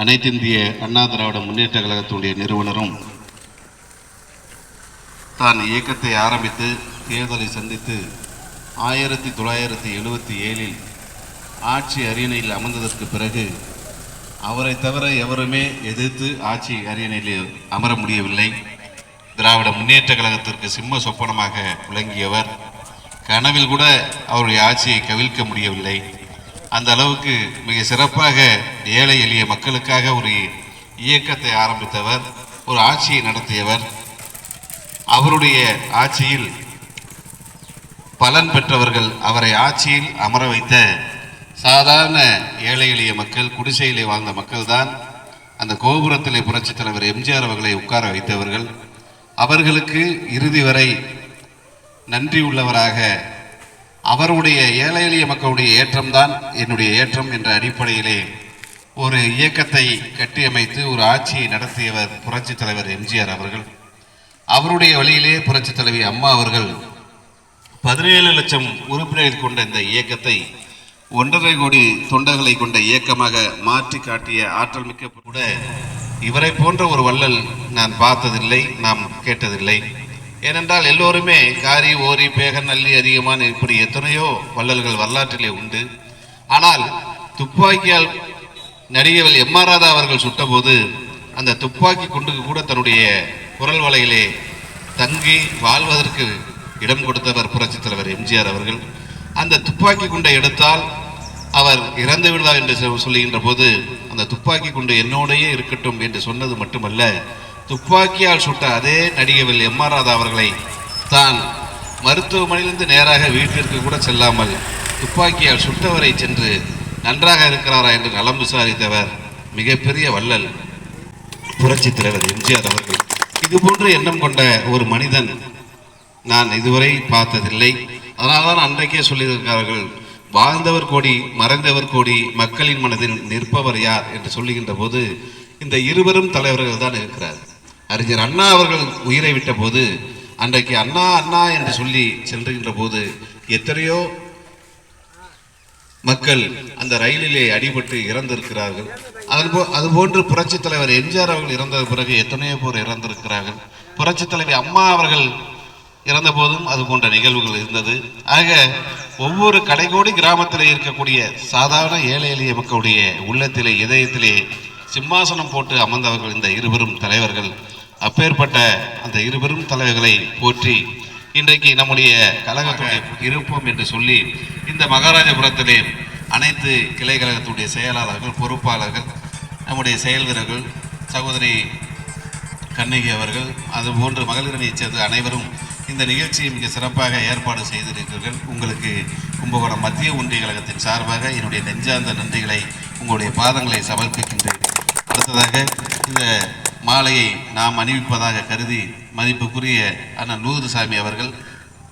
அனைத்திந்திய அண்ணா திராவிட முன்னேற்ற கழகத்துடைய நிறுவனரும் தான் இயக்கத்தை ஆரம்பித்து தேர்தலை சந்தித்து 1977 ஆட்சி அரியணையில் அமர்ந்ததற்கு பிறகு அவரை தவிர எவருமே எதிர்த்து ஆட்சி அரியணையில் அமர முடியவில்லை. திராவிட முன்னேற்ற கழகத்திற்கு சிம்ம சொப்பனமாக விளங்கியவர். கனவில் கூட அவருடைய ஆட்சியை கவிழ்க்க முடியவில்லை. அந்த அளவுக்கு மிக சிறப்பாக ஏழை எளிய மக்களுக்காக ஒரு இயக்கத்தை ஆரம்பித்தவர், ஒரு ஆட்சியை நடத்தியவர். அவருடைய ஆட்சியில் பலன் பெற்றவர்கள், அவரை ஆட்சியில் அமர வைத்த சாதாரண ஏழை எளிய மக்கள், குடிசையிலே வாழ்ந்த மக்கள் தான் அந்த கோபுரத்திலே புரட்சித் தலைவர் எம்ஜிஆர் அவர்களை உட்கார வைத்தவர்கள். அவர்களுக்கு இறுதி வரை நன்றி உள்ளவராக அவருடைய ஏழை எளிய மக்களுடைய ஏற்றம்தான் என்னுடைய ஏற்றம் என்ற அடிப்படையிலே ஒரு இயக்கத்தை கட்டியமைத்து ஒரு ஆட்சியை நடத்தியவர் புரட்சித் தலைவர் எம்ஜிஆர் அவர்கள். அவருடைய வழியிலே புரட்சித் தலைவி அம்மா அவர்கள் 17 லட்சம் உறுப்பினர்கள் கொண்ட இந்த இயக்கத்தை 1.5 கோடி தொண்டர்களை கொண்ட இயக்கமாக மாற்றி காட்டிய ஆற்றல் மிக்க கூட இவரை போன்ற ஒரு வள்ளல் நான் பார்த்ததில்லை, நாம் கேட்டதில்லை. ஏனென்றால் எல்லோருமே காரி ஓரி பேகன் நல்லி அதிகமான இப்படி எத்தனையோ வள்ளல்கள் வரலாற்றிலே உண்டு. ஆனால் துப்பாக்கியால் நடிகர்கள் எம்.ஆர். ராதா அவர்கள் சுட்டபோது அந்த துப்பாக்கி குண்டுக்கு கூட தன்னுடைய குரல் வலையிலே தங்கி வாழ்வதற்கு இடம் கொடுத்தவர் புரட்சித் தலைவர் எம்ஜிஆர் அவர்கள். அந்த துப்பாக்கி குண்டை எடுத்தால் அவர் இறந்து விடுவார் என்று சொல்லுகின்ற போது அந்த துப்பாக்கி குண்டு என்னோடையே இருக்கட்டும் என்று சொன்னது மட்டுமல்ல, துப்பாக்கியால் சுட்ட அதே நடிகவில் எம்.ஆர். ராதா அவர்களை தான் மருத்துவமனையிலிருந்து நேராக வீட்டிற்கு கூட செல்லாமல் துப்பாக்கியால் சுட்டவரை சென்று நன்றாக இருக்கிறாரா என்று நலம் விசாரித்தவர் மிகப்பெரிய வள்ளல் புரட்சித் தலைவர் எம்ஜிஆர் அவர்கள். இதுபோன்று எண்ணம் கொண்ட ஒரு மனிதன் நான் இதுவரை பார்த்ததில்லை. அதனால்தான் அன்றைக்கே சொல்லியிருக்கிறார்கள், வாழ்ந்தவர் கோடி மறைந்தவர் கோடி, மக்களின் மனதில் நிற்பவர் யார் என்று சொல்லுகின்ற போது இந்த இருவரும் தலைவர்கள் தான் இருக்கிறார். அறிஞர் அண்ணா அவர்கள் உயிரை விட்ட போது அன்றைக்கு அண்ணா அண்ணா என்று சொல்லி செல்கின்ற போது எத்தனையோ மக்கள் அந்த ரயிலிலே அடிபட்டு இறந்திருக்கிறார்கள். அதுபோன்று புரட்சித் தலைவர் எம்ஜிஆர் அவர்கள் இறந்த பிறகு எத்தனையோ பேர் இறந்திருக்கிறார்கள். புரட்சித் தலைவி அம்மா அவர்கள் இறந்த போதும் அது போன்ற நிகழ்வுகள் இருந்தது. ஆக ஒவ்வொரு கடைகோடி கிராமத்திலே இருக்கக்கூடிய சாதாரண ஏழை எளிய மக்களுடைய உள்ளத்திலே இதயத்திலே சிம்மாசனம் போட்டு அமர்ந்தவர்கள் இந்த இருவரும் தலைவர்கள். அப்பேற்பட்ட அந்த இருவரும் தலைவர்களை போற்றி இன்றைக்கு நம்முடைய கழகத்துடைய இருப்போம் என்று சொல்லி இந்த மகாராஜபுரத்திலே அனைத்து கிளை கழகத்துடைய செயலாளர்கள், பொறுப்பாளர்கள், நம்முடைய செயல் வீரர்கள், சகோதரி கண்ணகி அவர்கள், அதுபோன்று மகளிரணியைச் சேர்ந்த அனைவரும் இந்த நிகழ்ச்சியை மிக சிறப்பாக ஏற்பாடு செய்திருக்கிறீர்கள். உங்களுக்கு கும்பகோணம் மத்திய ஒன்றிய கழகத்தின் சார்பாக என்னுடைய நெஞ்சார்ந்த நன்றிகளை உங்களுடைய பாதங்களை சமர்ப்பிக்கின்றேன். அடுத்ததாக இந்த மாலையை நாம் அணிவிப்பதாக கருதி மதிப்புக்குரிய அண்ணன் நூறுசாமி அவர்கள்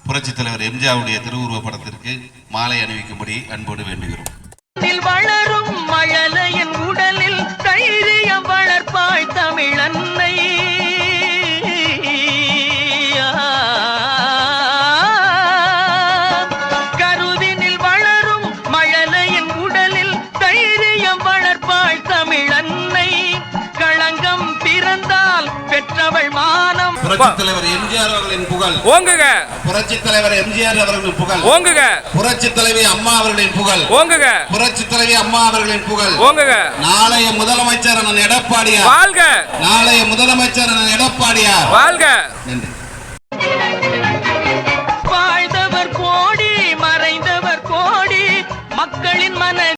புரட்சித் தலைவர் எம்ஜிஆருடைய திருவுருவ படத்திற்கு மாலை அணிவிக்கும்படி அன்போடு வேண்டுகிறோம். வளரும் மழலையின் உடலில் தைரியம் வளர்ப்பாய் தமிழன்னை, கருவினில் வளரும் மழலையின் உடலில் தைரியம் வளர்ப்பாய் தமிழன்னை, களங்கம் பிறந்தால் பெற்றவள் மானம். புரட்சித் தலைவர் எம்ஜிஆர் அவர்களின் புகழ் ஓங்குக. புரட்சித் தலைவர் எம்ஜிஆர் அவர்களின் புகழ் ஓங்குக. புரட்சித் தலைவி அம்மா அவர்களின் புகழ் ஓங்குக. புரட்சித் தலைவி அம்மா அவர்களின் புகழ் ஓங்குக. நாளைய முதலமைச்சர் எடப்பாடியார் வாழ்க. நாளைய முதலமைச்சர் எடப்பாடியார் வாழ்க. நன்றி.